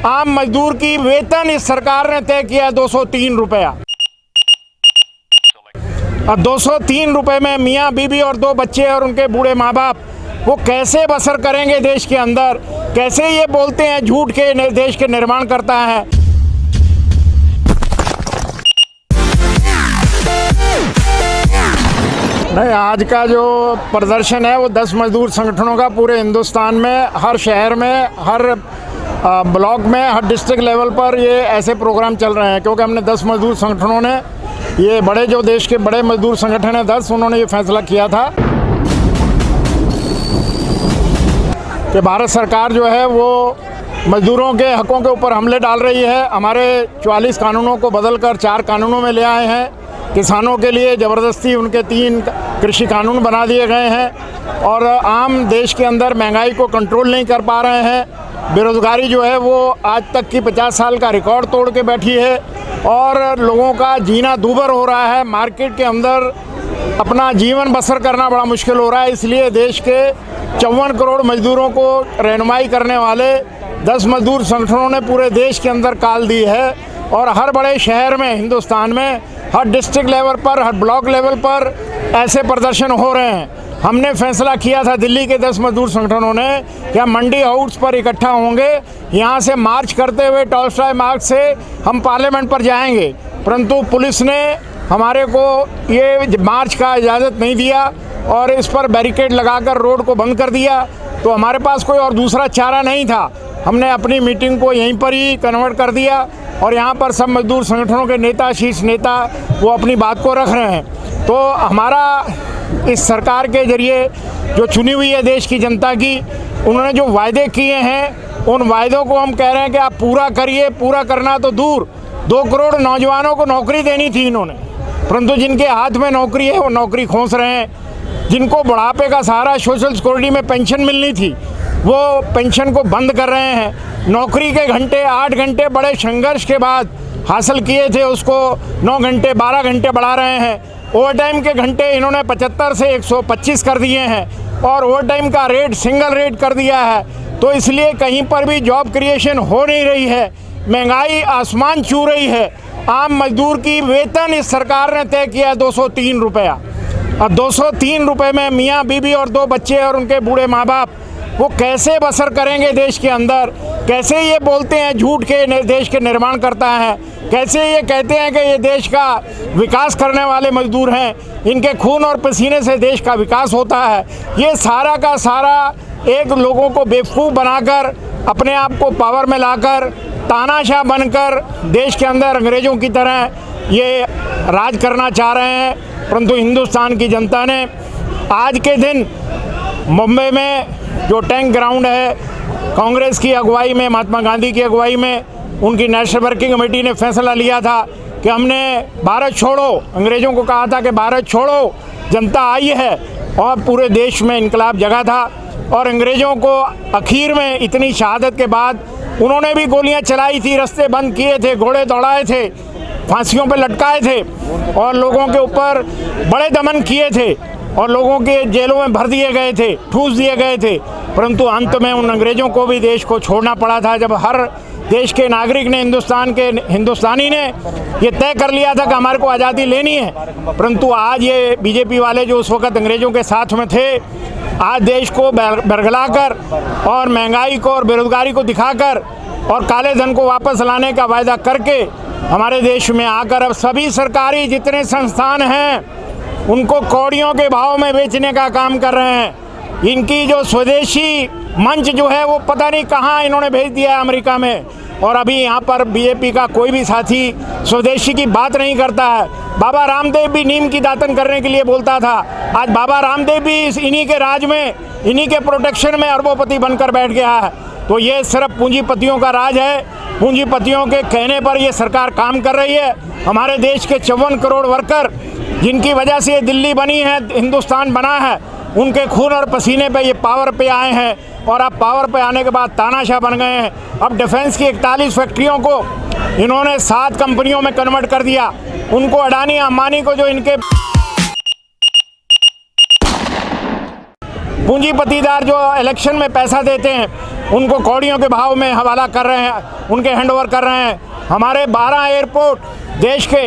आम मजदूर की वेतन इस सरकार ने तय किया 203 रुपया। अब 203 रुपये में मियाँ बीबी और 2 बच्चे और उनके बूढ़े माँ बाप वो कैसे बसर करेंगे देश के अंदर? कैसे ये बोलते हैं झूठ के देश के निर्माण करता है। नहीं, आज का जो प्रदर्शन है वो 10 मजदूर संगठनों का पूरे हिंदुस्तान में, हर शहर में, हर ब्लॉक में, हर डिस्ट्रिक्ट लेवल पर ये ऐसे प्रोग्राम चल रहे हैं। क्योंकि हमने 10 मजदूर संगठनों ने, ये बड़े जो देश के बड़े मजदूर संगठन है 10, उन्होंने ये फैसला किया था कि भारत सरकार जो है वो मजदूरों के हकों के ऊपर हमले डाल रही है। हमारे 44 कानूनों को बदलकर 4 कानूनों में ले आए हैं। किसानों के लिए ज़बरदस्ती उनके 3 कृषि कानून बना दिए गए हैं और आम देश के अंदर महंगाई को कंट्रोल नहीं कर पा रहे हैं। बेरोज़गारी जो है वो आज तक की 50 साल का रिकॉर्ड तोड़ के बैठी है और लोगों का जीना दूभर हो रहा है। मार्केट के अंदर अपना जीवन बसर करना बड़ा मुश्किल हो रहा है। इसलिए देश के 54 करोड़ मजदूरों को रहनुमाई करने वाले 10 मजदूर संगठनों ने पूरे देश के अंदर कॉल दी है और हर बड़े शहर में, हिंदुस्तान में, हर डिस्ट्रिक्ट लेवल पर, हर ब्लॉक लेवल पर ऐसे प्रदर्शन हो रहे हैं। हमने फैसला किया था दिल्ली के 10 मजदूर संगठनों ने कि हम मंडी हाउस पर इकट्ठा होंगे, यहाँ से मार्च करते हुए टॉलस्टॉय मार्ग से हम पार्लियामेंट पर जाएंगे। परंतु पुलिस ने हमारे को ये मार्च का इजाज़त नहीं दिया और इस पर बैरिकेड लगाकर रोड को बंद कर दिया। तो हमारे पास कोई और दूसरा चारा नहीं था। हमने अपनी मीटिंग को यहीं पर ही कन्वर्ट कर दिया और यहाँ पर सब मजदूर संगठनों के नेता, शीर्ष नेता, वो अपनी बात को रख रहे हैं। तो हमारा इस सरकार के ज़रिए जो चुनी हुई है देश की जनता की, उन्होंने जो वायदे किए हैं उन वायदों को हम कह रहे हैं कि आप पूरा करिए। पूरा करना तो दूर, 2 करोड़ नौजवानों को नौकरी देनी थी इन्होंने, परंतु जिनके हाथ में नौकरी है वो नौकरी खोस रहे हैं। जिनको बुढ़ापे का सहारा सोशल सिक्योरिटी में पेंशन मिलनी थी वो पेंशन को बंद कर रहे हैं। नौकरी के घंटे 8 घंटे बड़े संघर्ष के बाद हासिल किए थे उसको 9 घंटे 12 घंटे बढ़ा रहे हैं। ओवर टाइम के घंटे इन्होंने 75 से 125 कर दिए हैं और ओवर टाइम का रेट सिंगल रेट कर दिया है। तो इसलिए कहीं पर भी जॉब क्रिएशन हो नहीं रही है, महंगाई आसमान छू रही है। आम मजदूर की वेतन इस सरकार ने तय किया 203 रुपया। अब 203 रुपये में मियाँ बीबी और 2 बच्चे और उनके बूढ़े माँ बाप वो कैसे बसर करेंगे देश के अंदर? कैसे ये बोलते हैं झूठ के देश के निर्माण करता है? कैसे ये कहते हैं कि ये देश का विकास करने वाले मजदूर हैं, इनके खून और पसीने से देश का विकास होता है? ये सारा का सारा एक लोगों को बेवकूफ़ बनाकर, अपने आप को पावर में लाकर, तानाशाह बनकर देश के अंदर अंग्रेज़ों की तरह ये राज करना चाह रहे हैं। परंतु हिंदुस्तान की जनता ने आज के दिन मुंबई में जो टैंक ग्राउंड है, कांग्रेस की अगुवाई में, महात्मा गांधी की अगुवाई में, उनकी नेशनल वर्किंग कमेटी ने फैसला लिया था कि हमने भारत छोड़ो, अंग्रेज़ों को कहा था कि भारत छोड़ो, जनता आई है और पूरे देश में इनकलाब जगा था। और अंग्रेज़ों को आखिर में इतनी शहादत के बाद उन्होंने भी गोलियां चलाई थी, रास्ते बंद किए थे, घोड़े दौड़ाए थे, फांसियों पे लटकाए थे और लोगों के ऊपर बड़े दमन किए थे और लोगों के जेलों में भर दिए गए थे, ठूस दिए गए थे। परंतु अंत में उन अंग्रेज़ों को भी देश को छोड़ना पड़ा था। जब हर देश के नागरिक ने, हिंदुस्तानी ने ये तय कर लिया था कि हमारे को आज़ादी लेनी है। परंतु आज ये बीजेपी वाले जो उस वक़्त अंग्रेज़ों के साथ में थे, आज देश को बरगलाकर और महंगाई को और बेरोज़गारी को दिखाकर और काले धन को वापस लाने का वायदा करके हमारे देश में आकर अब सभी सरकारी जितने संस्थान हैं उनको कौड़ियों के भाव में बेचने का काम कर रहे हैं। इनकी जो स्वदेशी मंच जो है वो पता नहीं कहाँ इन्होंने भेज दिया है, अमेरिका में। और अभी यहाँ पर बीजेपी का कोई भी साथी स्वदेशी की बात नहीं करता है। बाबा रामदेव भी नीम की दातन करने के लिए बोलता था, आज बाबा रामदेव भी इन्हीं के राज में, इन्हीं के प्रोटेक्शन में अरबोपति बनकर बैठ गया है। तो ये सिर्फ पूंजीपतियों का राज है। पूंजीपतियों के कहने पर ये सरकार काम कर रही है। हमारे देश के 54 करोड़ वर्कर जिनकी वजह से ये दिल्ली बनी है, हिंदुस्तान बना है, उनके खून और पसीने पे ये पावर पे आए हैं और अब पावर पे आने के बाद तानाशाह बन गए हैं। अब डिफेंस की 41 फैक्ट्रियों को इन्होंने 7 कंपनियों में कन्वर्ट कर दिया। उनको अडानी अंबानी को जो इनके पूंजीपतिदार जो इलेक्शन में पैसा देते हैं उनको कौड़ियों के भाव में हवाला कर रहे हैं, उनके हैंडओवर कर रहे हैं। हमारे 12 एयरपोर्ट, देश के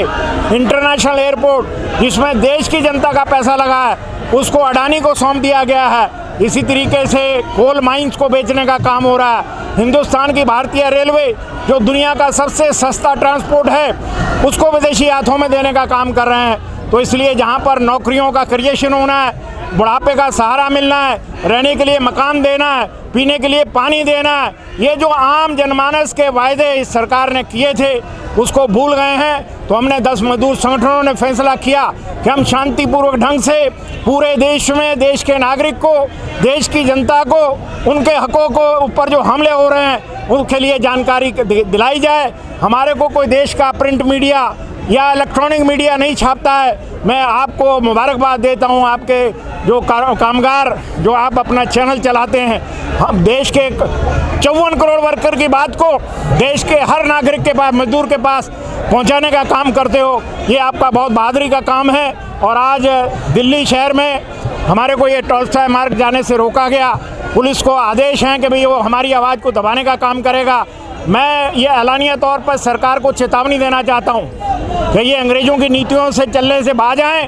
इंटरनेशनल एयरपोर्ट जिसमें देश की जनता का पैसा लगा है, उसको अडानी को सौंप दिया गया है। इसी तरीके से कोल माइंस को बेचने का काम हो रहा है। हिंदुस्तान की भारतीय रेलवे जो दुनिया का सबसे सस्ता ट्रांसपोर्ट है, उसको विदेशी हाथों में देने का काम कर रहे हैं। तो इसलिए जहाँ पर नौकरियों का क्रिएशन होना है, बुढ़ापे का सहारा मिलना है, रहने के लिए मकान देना है, पीने के लिए पानी देना है, ये जो आम जनमानस के वायदे इस सरकार ने किए थे उसको भूल गए हैं। तो हमने 10 मजदूर संगठनों ने फैसला किया कि हम शांतिपूर्वक ढंग से पूरे देश में देश के नागरिक को, देश की जनता को, उनके हकों को ऊपर जो हमले हो रहे हैं उनके लिए जानकारी दिलाई जाए। हमारे को कोई देश का प्रिंट मीडिया या इलेक्ट्रॉनिक मीडिया नहीं छापता है। मैं आपको मुबारकबाद देता हूं, आपके जो कामगार जो आप अपना चैनल चलाते हैं, हम देश के 54 करोड़ वर्कर की बात को देश के हर नागरिक के पास, मजदूर के पास पहुंचाने का काम करते हो। ये आपका बहुत बहादुरी का काम है। और आज दिल्ली शहर में हमारे को ये टॉलस्टॉय मार्ग जाने से रोका गया। पुलिस को आदेश हैं कि भाई वो हमारी आवाज़ को दबाने का काम करेगा। मैं ये एलानिया तौर पर सरकार को चेतावनी देना चाहता हूँ कि ये अंग्रेज़ों की नीतियों से चलने से बाज आएँ,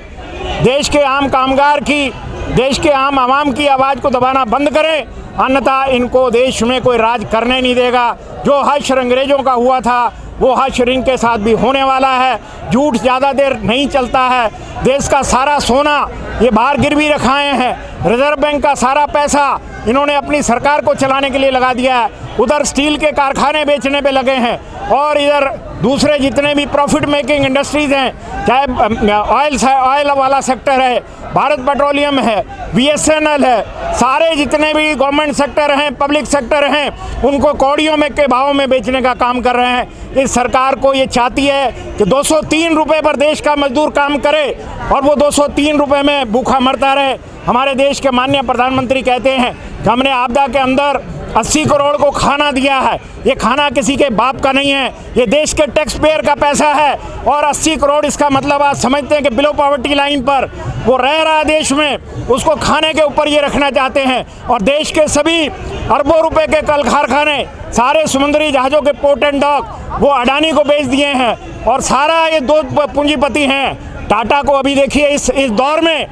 देश के आम कामगार की, देश के आम आवाम की आवाज़ को दबाना बंद करें, अन्यथा इनको देश में कोई राज करने नहीं देगा। जो हश्र अंग्रेज़ों का हुआ था वो हश्र इनके साथ भी होने वाला है। झूठ ज़्यादा देर नहीं चलता है। देश का सारा सोना ये बाहर गिरवी रखाए हैं, रिजर्व बैंक का सारा पैसा इन्होंने अपनी सरकार को चलाने के लिए लगा दिया है। उधर स्टील के कारखाने बेचने पे लगे हैं और इधर दूसरे जितने भी प्रॉफिट मेकिंग इंडस्ट्रीज़ हैं, चाहे ऑयल वाला सेक्टर है, भारत पेट्रोलियम है, BSNL है, सारे जितने भी गवर्नमेंट सेक्टर हैं, पब्लिक सेक्टर हैं, उनको कौड़ियों में के भाव में बेचने का काम कर रहे हैं। इस सरकार को ये चाहती है कि 203 रुपये पर देश का मजदूर काम करे और वो 203 रुपये में भूखा मरता रहे। हमारे देश के माननीय प्रधानमंत्री कहते हैं कि हमने आपदा के अंदर 80 करोड़ को खाना दिया है। ये खाना किसी के बाप का नहीं है, ये देश के टैक्स पेयर का पैसा है। और 80 करोड़ इसका मतलब आप समझते हैं कि बिलो पॉवर्टी लाइन पर वो रह रहा है देश में, उसको खाने के ऊपर ये रखना चाहते हैं। और देश के सभी अरबों रुपए के कल कारखाने, सारे समुद्री जहाज़ों के पोर्ट एंड डॉक वो अडानी को बेच दिए हैं। और सारा ये 2 पूंजीपति हैं। टाटा को अभी देखिए इस दौर में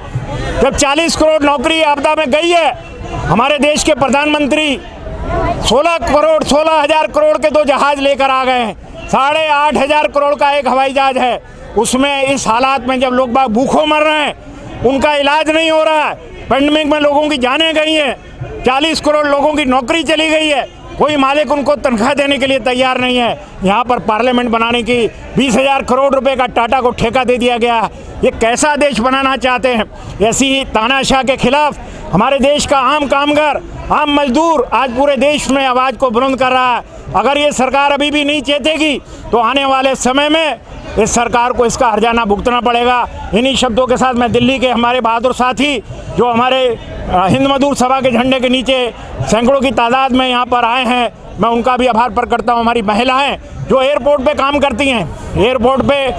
जब 40 करोड़ नौकरी आपदा में गई है, हमारे देश के प्रधानमंत्री 16,000 करोड़ के 2 जहाज लेकर आ गए हैं। 8,500 करोड़ का एक हवाई जहाज है। उसमें इस हालात में जब लोग बाग भूखों मर रहे हैं, उनका इलाज नहीं हो रहा है, पेंडेमिक में लोगों की जानें गई हैं, 40 करोड़ लोगों की नौकरी चली गई है, कोई मालिक उनको तनख्वाह देने के लिए तैयार नहीं है। यहाँ पर पार्लियामेंट बनाने की 20,000 करोड़ रुपए का टाटा को ठेका दे दिया गया है। ये कैसा देश बनाना चाहते हैं? ऐसी तानाशाह के खिलाफ हमारे देश का आम कामगार, आम मजदूर आज पूरे देश में आवाज़ को बुलंद कर रहा है। अगर ये सरकार अभी भी नहीं चेतेगी तो आने वाले समय में इस सरकार को इसका हर्जाना भुगतना पड़ेगा। इन्हीं शब्दों के साथ मैं दिल्ली के हमारे बहादुर साथी जो हमारे हिंद मजदूर सभा के झंडे के नीचे सैकड़ों की तादाद में यहाँ पर आए हैं, मैं उनका भी आभार प्रकट करता हूँ। हमारी महिलाएं जो एयरपोर्ट पे काम करती हैं, एयरपोर्ट पे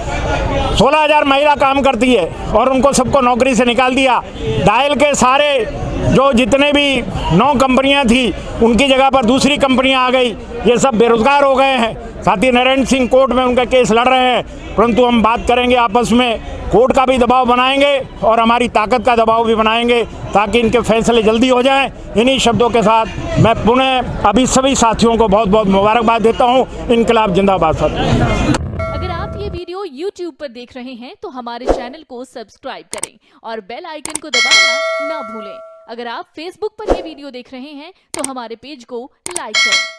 16,000 महिला काम करती है और उनको सबको नौकरी से निकाल दिया। डायल के सारे जो जितने भी 9 कंपनियां थी उनकी जगह पर दूसरी कंपनियां आ गई, ये सब बेरोजगार हो गए हैं। साथी नारायण सिंह कोर्ट में उनका केस लड़ रहे हैं, परंतु हम बात करेंगे आपस में, कोर्ट का भी दबाव बनाएंगे और हमारी ताकत का दबाव भी बनाएंगे ताकि इनके फैसले जल्दी हो जाएं। इन्हीं शब्दों के साथ मैं पुनः अभी सभी साथियों को बहुत बहुत मुबारकबाद देता हूं। इनकलाब जिंदाबाद। अगर आप ये वीडियो YouTube पर देख रहे हैं तो हमारे चैनल को सब्सक्राइब करें और बेल आइकन को दबाना ना भूलें। अगर आप Facebook पर ये वीडियो देख रहे हैं तो हमारे पेज को लाइक करें।